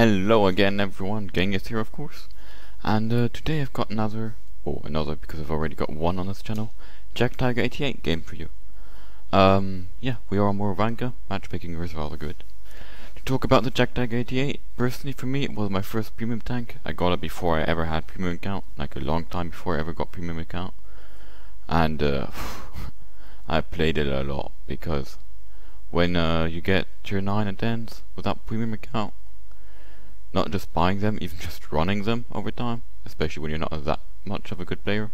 Hello again everyone, Genghis here of course, and today I've got another because I've already got one on this channel, JT88 game for you. Yeah, we are on Moravanka, matchmaking is rather good. To talk about the JT88, personally for me it was my first premium tank. I got it before I ever had premium account, like a long time before I ever got premium account. And I played it a lot, because when you get tier 9 and 10s without premium account, not just buying them, even just running them over time, especially when you're not that much of a good player,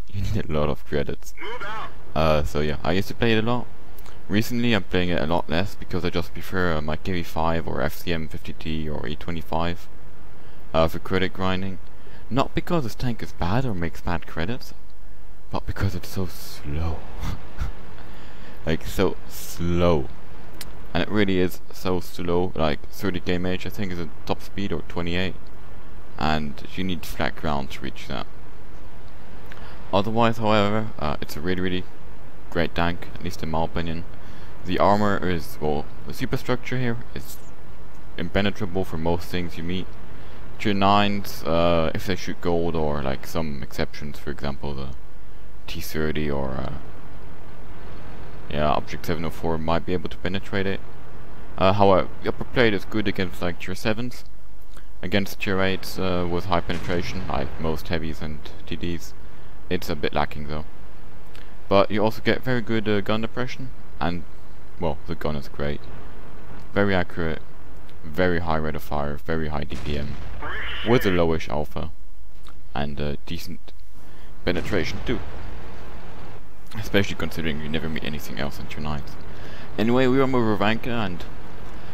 you need a lot of credits. So yeah, I used to play it a lot. Recently I'm playing it a lot less because I just prefer my KV5 or FCM 50T or E25 for credit grinding. Not because this tank is bad or makes bad credits, but because it's so slow. Like, so slow. And it really is so slow, like 30k mage I think is a top speed, or 28. And you need flat ground to reach that. Otherwise, however, it's a really great tank, at least in my opinion. The armor is, well, the superstructure here is impenetrable for most things you meet. Tier 9s, if they shoot gold, or like some exceptions, for example the T30 or yeah, Object 704 might be able to penetrate it. However, the upper plate is good against like tier 7s. Against tier 8s with high penetration, like most heavies and TDs, it's a bit lacking though. But you also get very good gun depression, and well, the gun is great. Very accurate, very high rate of fire, very high DPM, with a lowish alpha, and decent penetration too. Especially considering you never meet anything else in tier 9s. Anyway, we are on Moravanka, and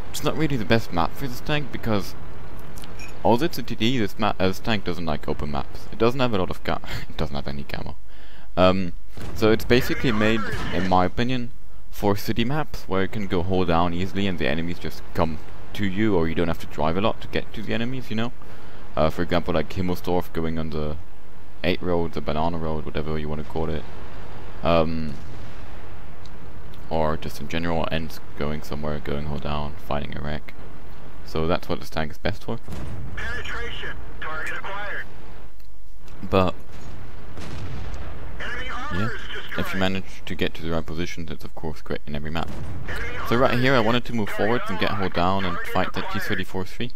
it's not really the best map for this tank, because although it's a TD, this tank doesn't like open maps. It doesn't have a lot of it doesn't have any camo. So it's basically made, in my opinion, for city maps where you can go hold down easily and the enemies just come to you, or you don't have to drive a lot to get to the enemies, you know? For example, like Himmelsdorf, going on the 8 road, the banana road, whatever you want to call it. Or just in general, ends going somewhere, going hold down, fighting a wreck. So that's what this tank is best for. Penetration, target acquired. But yeah, if you manage to get to the right positions, it's of course great in every map. So right here I wanted to move forwards and get hold down and fight the T-34-3,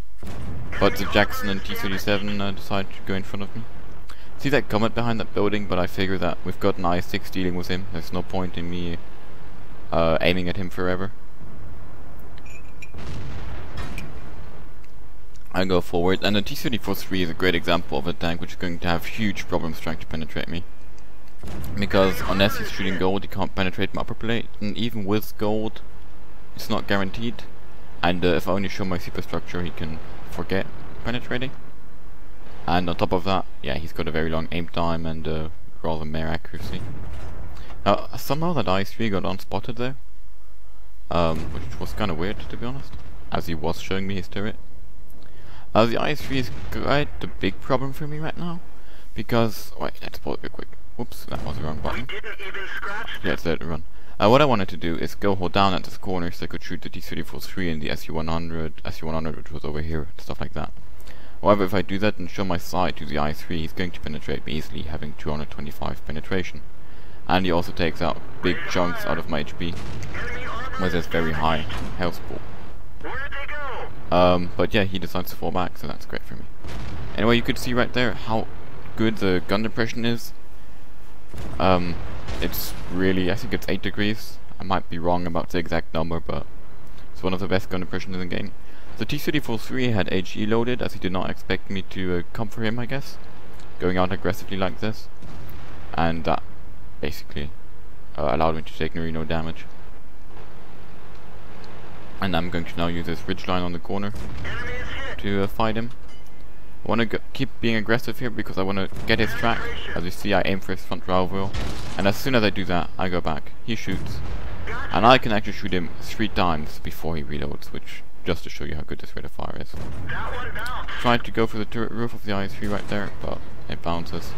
but the Jackson and T-37 decided to go in front of me. See that Comet behind that building, but I figure that we've got an I-6 dealing with him. There's no point in me aiming at him forever. I go forward, and the T-34-3 is a great example of a tank which is going to have huge problems trying to penetrate me. Because unless he's shooting gold, he can't penetrate my upper plate, and even with gold, it's not guaranteed. And if I only show my superstructure, he can forget penetrating. And on top of that, yeah, he's got a very long aim time and rather mere accuracy. Now, somehow that IS-3 got unspotted there, which was kind of weird, to be honest, as he was showing me his turret. The IS-3 is quite a big problem for me right now, because, wait, let's pause it real quick. Whoops, that was the wrong button. Yeah, let's let it run. What I wanted to do is go hold down at this corner so I could shoot the T-34-3 and the SU-100, which was over here, stuff like that. However, if I do that and show my sight to the I-3, he's going to penetrate me easily, having 225 penetration. And he also takes out big chunks out of my HP with his very high health pool. But yeah, he decides to fall back, so that's great for me. Anyway, you could see right there how good the gun depression is. It's really, I think it's 8 degrees. I might be wrong about the exact number, but it's one of the best gun depressions in the game. The T-34-3 had HE loaded, as he did not expect me to come for him, I guess, going out aggressively like this, and that basically allowed me to take nearly no damage. And I'm going to now use this ridgeline on the corner to fight him. I want to keep being aggressive here because I want to get his track. As you see, I aim for his front drive wheel, and as soon as I do that, I go back. He shoots, and I can actually shoot him 3 times before he reloads, which, just to show you how good this rate of fire is. Tried to go for the turret roof of the IS-3 right there, but it bounces.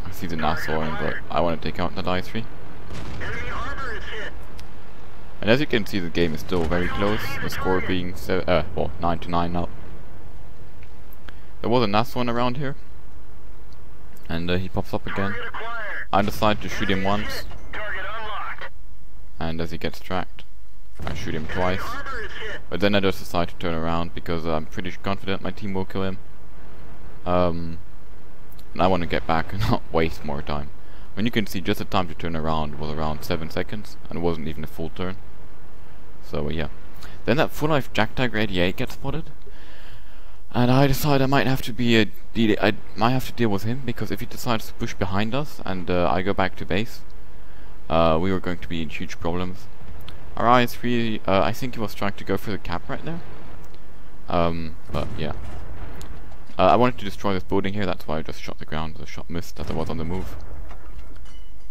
I see the NAS soaring, but I want to take out that IS-3. And as you can see, the game is still very close, the score being 9-9 now. There was a last one around here, and he pops up again. Target acquired. I decide to shoot him once, Target unlocked. and as he gets tracked, I shoot him twice. Armor is hit. But then I just decide to turn around because I'm pretty confident my team will kill him. And I want to get back and not waste more time. When you can see, just the time to turn around was around 7 seconds, and it wasn't even a full turn. So yeah. Then that full life JT88 gets spotted, and I decide I might have to deal with him, because if he decides to push behind us and I go back to base, we were going to be in huge problems. Our IS-3, I think he was trying to go for the cap right there. But yeah. I wanted to destroy this building here, that's why I just shot the ground. The shot missed as I was on the move.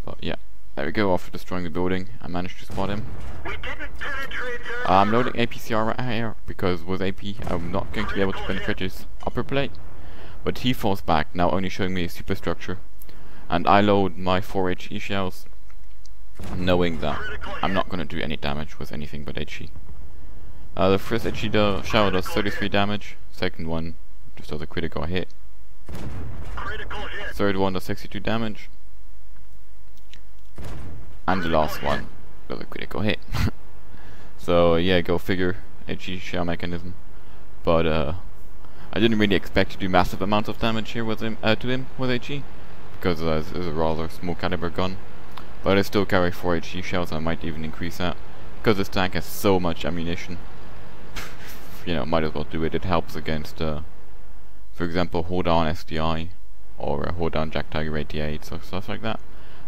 But yeah, there we go. After destroying the building, I managed to spot him. We didn't penetrate their I'm loading APCR right here, because with AP I'm not going to be able to penetrate his upper plate. But he falls back, now only showing me a superstructure. And I load my 4 HE shells, knowing that I'm not going to do any damage with anything but HE. The first HE shell does 33 damage, second one just does a critical hit, critical hit. third one does 62 damage, and the last one does a critical hit. So yeah, go figure, HE shell mechanism. But I didn't really expect to do massive amounts of damage here with him with HE, because it's a rather small caliber gun. But I still carry 4 HE shells, I might even increase that, because this tank has so much ammunition. You know, might as well do it. It helps against, for example, hold on SDI, or hold on JT88, so stuff like that,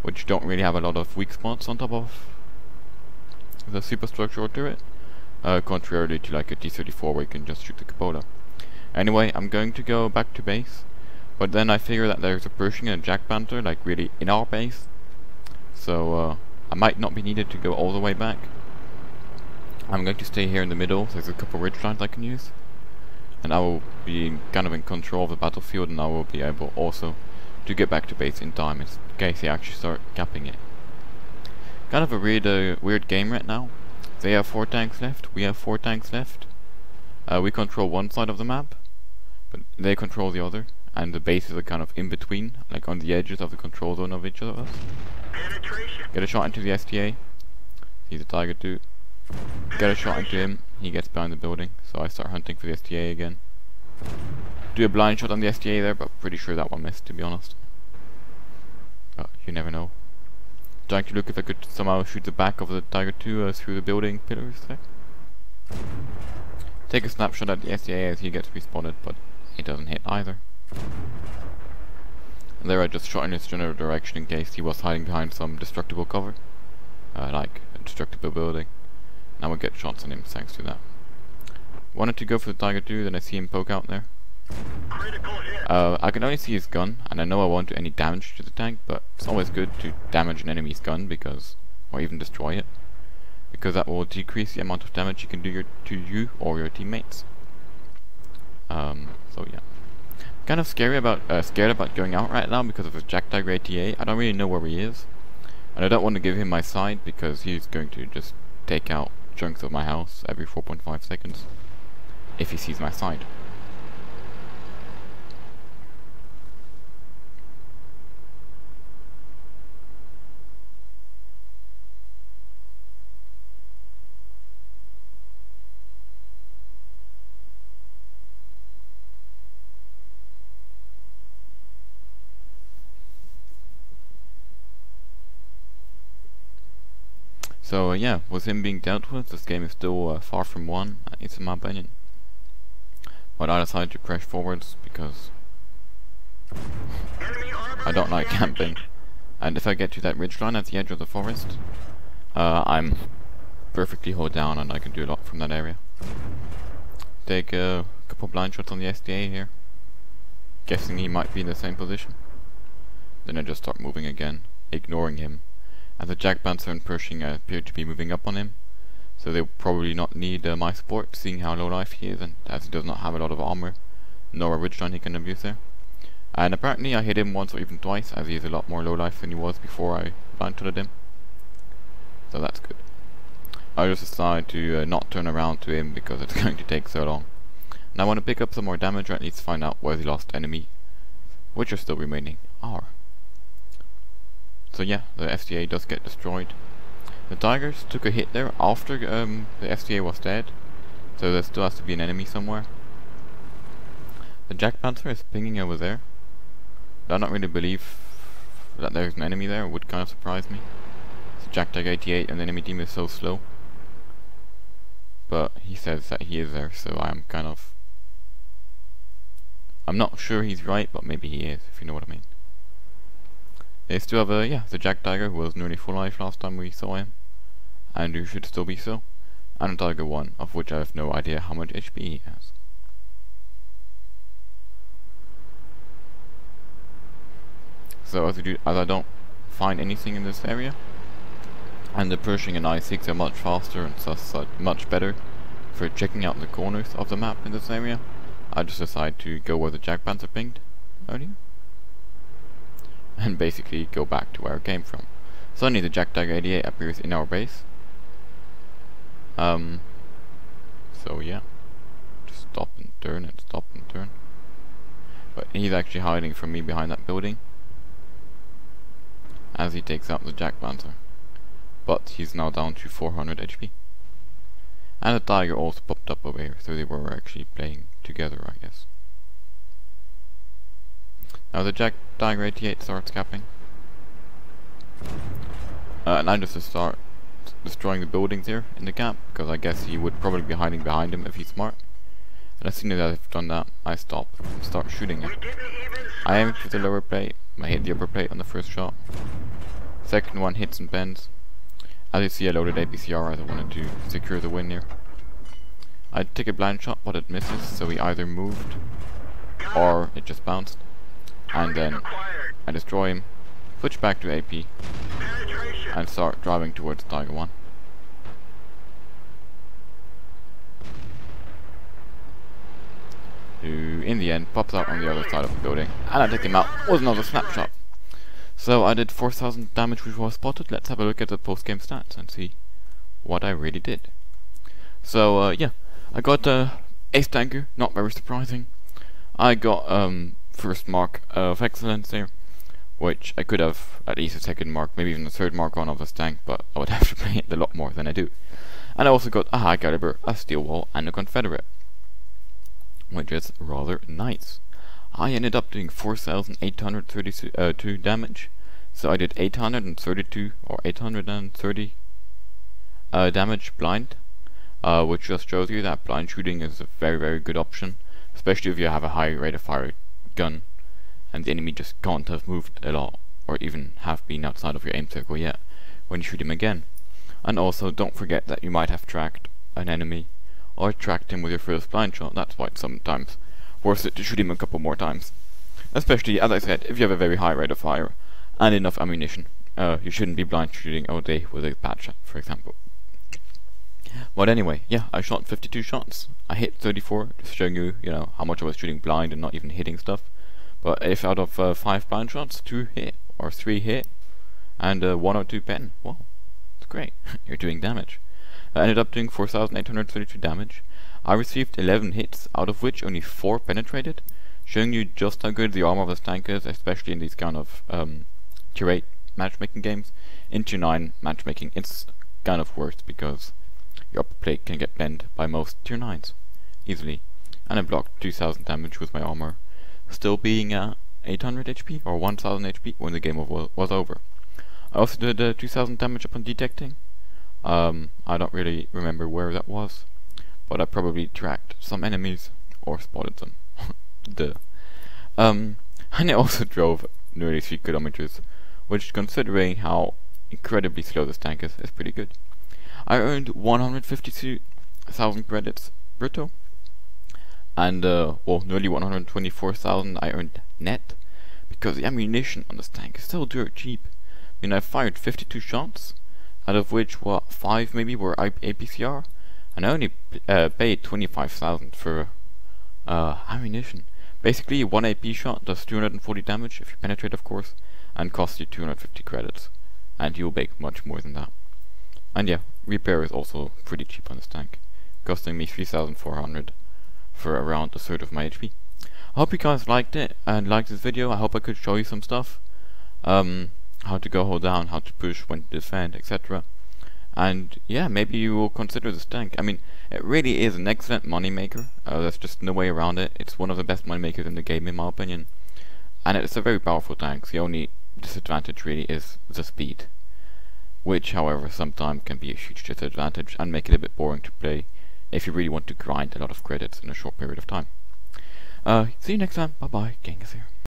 which don't really have a lot of weak spots on top of the superstructure or turret, contrarily to like a T-34 where you can just shoot the cupola. Anyway, I'm going to go back to base, but then I figure that there's a Pershing and a Jack Panther like really in our base, so I might not be needed to go all the way back. I'm going to stay here in the middle. There's a couple ridge lines I can use, and I will be kind of in control of the battlefield, and I will be able also to get back to base in time in case they actually start capping it. Kind of a weird game right now. They have 4 tanks left, we have 4 tanks left. We control one side of the map, but they control the other, and the bases are kind of in between, like on the edges of the control zone of each of us. Penetration. Get a shot into the STA. He's a Tiger 2. Get a shot into him. He gets behind the building, so I start hunting for the STA again. Do a blind shot on the STA there, but pretty sure that one missed, to be honest. But you never know. Trying to look if I could somehow shoot the back of the Tiger 2 through the building pillars there. Take a snapshot at the STA as he gets respotted, but he doesn't hit either. And there I just shot in his general direction in case he was hiding behind some destructible cover, like a destructible building. Now we'll get shots on him thanks to that. Wanted to go for the Tiger 2, then I see him poke out there. Critical hit. I can only see his gun, and I know I won't do any damage to the tank, but it's always good to damage an enemy's gun, because, or even destroy it, because that will decrease the amount of damage you can do to you or your teammates. So yeah. Kind of scared about going out right now because of his JT88. I don't really know where he is, and I don't want to give him my side because he's going to just take out chunks of my house every 4.5 seconds if he sees my side. So yeah, with him being dealt with, this game is still far from won, it's in my opinion. But I decided to crash forwards because I don't like camping. And if I get to that ridgeline at the edge of the forest, I'm perfectly hold down and I can do a lot from that area. Take a couple blind shots on the SDA here, guessing he might be in the same position. Then I just start moving again, ignoring him. As the Jack Panther and Pershing appear to be moving up on him, so they'll probably not need my support, seeing how low life he is, and as he does not have a lot of armor, nor a ridgeline he can abuse there. And apparently I hit him once or even twice, as he is a lot more low life than he was before I blind shotted him. So that's good. I just decided to not turn around to him because it's going to take so long. And I want to pick up some more damage, or at least find out where the last enemy, which are still remaining, are. So yeah, the SDA does get destroyed. The Tigers took a hit there after the SDA was dead, so there still has to be an enemy somewhere. The Jack Panther is pinging over there. I don't really believe that there's an enemy there, it would kind of surprise me. So JT88 and the enemy team is so slow. But he says that he is there, so I'm not sure he's right, but maybe he is, if you know what I mean. They still have the Jack Tiger, who was nearly full life last time we saw him, and who should still be so, and a Tiger 1, of which I have no idea how much HP he has. So as I don't find anything in this area, and the Pershing and I-6 are much faster and thus much better for checking out the corners of the map in this area, I just decide to go where the Jack Panther pinged earlier, and basically go back to where I came from. Suddenly the JT88 appears in our base. So yeah, just stop and turn and stop and turn. But he's actually hiding from me behind that building as he takes out the Jack Panther. But he's now down to 400 HP. And the Tiger also popped up over here, so they were actually playing together, I guess. Now the JT88 starts capping. And I just start destroying the buildings here in the gap, because I guess he would probably be hiding behind him if he's smart. And as soon as I've done that, I stop and start shooting him. I aim for the lower plate, I hit the upper plate on the first shot. Second one hits and bends. As you see, I loaded APCR as I wanted to secure the win here. I take a blind shot, but it misses, so he either moved or it just bounced. And then I destroy him, switch back to AP, and start driving towards Tiger 1. Who, in the end, pops out on the other side of the building, and I take him out with another snapshot. So I did 4,000 damage which was spotted. Let's have a look at the post-game stats and see what I really did. So yeah, I got Ace Tanker, not very surprising. I got first mark of excellence there, which I could have at least a second mark, maybe even a third mark on of this tank, but I would have to play it a lot more than I do. And I also got a high caliber, a steel wall, and a Confederate, which is rather nice. I ended up doing 4,832 damage, so I did 832 or 830 damage blind, which just shows you that blind shooting is a very good option, especially if you have a high rate of fire gun and the enemy just can't have moved at all, or even have been outside of your aim circle yet when you shoot him again. And also don't forget that you might have tracked an enemy or tracked him with your first blind shot. That's why it's sometimes worth it to shoot him a couple more times, especially, as I said, if you have a very high rate of fire and enough ammunition. You shouldn't be blind shooting all day with a patch, for example. But anyway, yeah, I shot 52 shots. I hit 34, just showing you, how much I was shooting blind and not even hitting stuff. But if out of 5 blind shots, 2 hit, or 3 hit, and 1 or 2 pen, well, it's great. You're doing damage. I ended up doing 4,832 damage. I received 11 hits, out of which only 4 penetrated, showing you just how good the armor of this tank is, especially in these kind of tier 8 matchmaking games. In tier 9 matchmaking, it's kind of worse because your upper plate can get bent by most tier 9s easily. And I blocked 2,000 damage with my armor, still being 800 HP or 1,000 HP when the game was over. I also did 2,000 damage upon detecting. I don't really remember where that was, but I probably tracked some enemies or spotted them. Duh. And I also drove nearly 3 kilometers, which, considering how incredibly slow this tank is pretty good. I earned 152,000 credits brutto, and nearly 124,000 I earned net, because the ammunition on this tank is so dirt cheap. I mean, I fired 52 shots, out of which 5 maybe were APCR, and I only paid 25,000 for ammunition. Basically, 1 AP shot does 240 damage if you penetrate, of course, and costs you 250 credits, and you'll make much more than that. And yeah, repair is also pretty cheap on this tank, costing me 3,400 for around a third of my HP. I hope you guys liked it and liked this video. I hope I could show you some stuff. How to go hold down, how to push, when to defend, etc. And yeah, maybe you will consider this tank. I mean, it really is an excellent money maker. There's just no way around it. It's one of the best money makers in the game, in my opinion. And it's a very powerful tank. The only disadvantage really is the speed, which, however, sometimes can be a huge disadvantage and make it a bit boring to play if you really want to grind a lot of credits in a short period of time. See you next time. Bye bye. Genghis here.